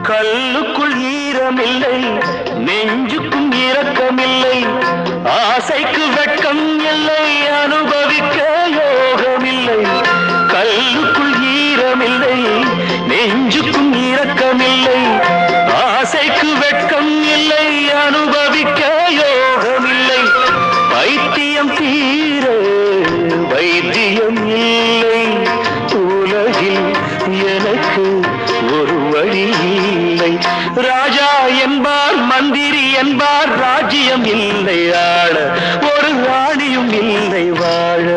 கல்லுக்குள் ஈரமில்லை, நெஞ்சுக்கும் இரக்கமில்லை, ஆசைக்கு வெட்கம் இல்லை, அனுபவிக்க யோகமில்லை. கல்லுக்குள் ஈரமில்லை, நெஞ்சுக்கும் இரக்கமில்லை, ஆசைக்கு வெட்கம் இல்லை, அனுபவிக்க யோகமில்லை. வைத்தியம் தீர வைத்தியம் இல்லை, உலகில் எனக்கு ஒரு வழி இல்லை. ராஜா என்பார், மந்திரி என்பார், ராஜ்யம் இல்லை ஆள, ஒரு ராணியும் இல்லை வாழ.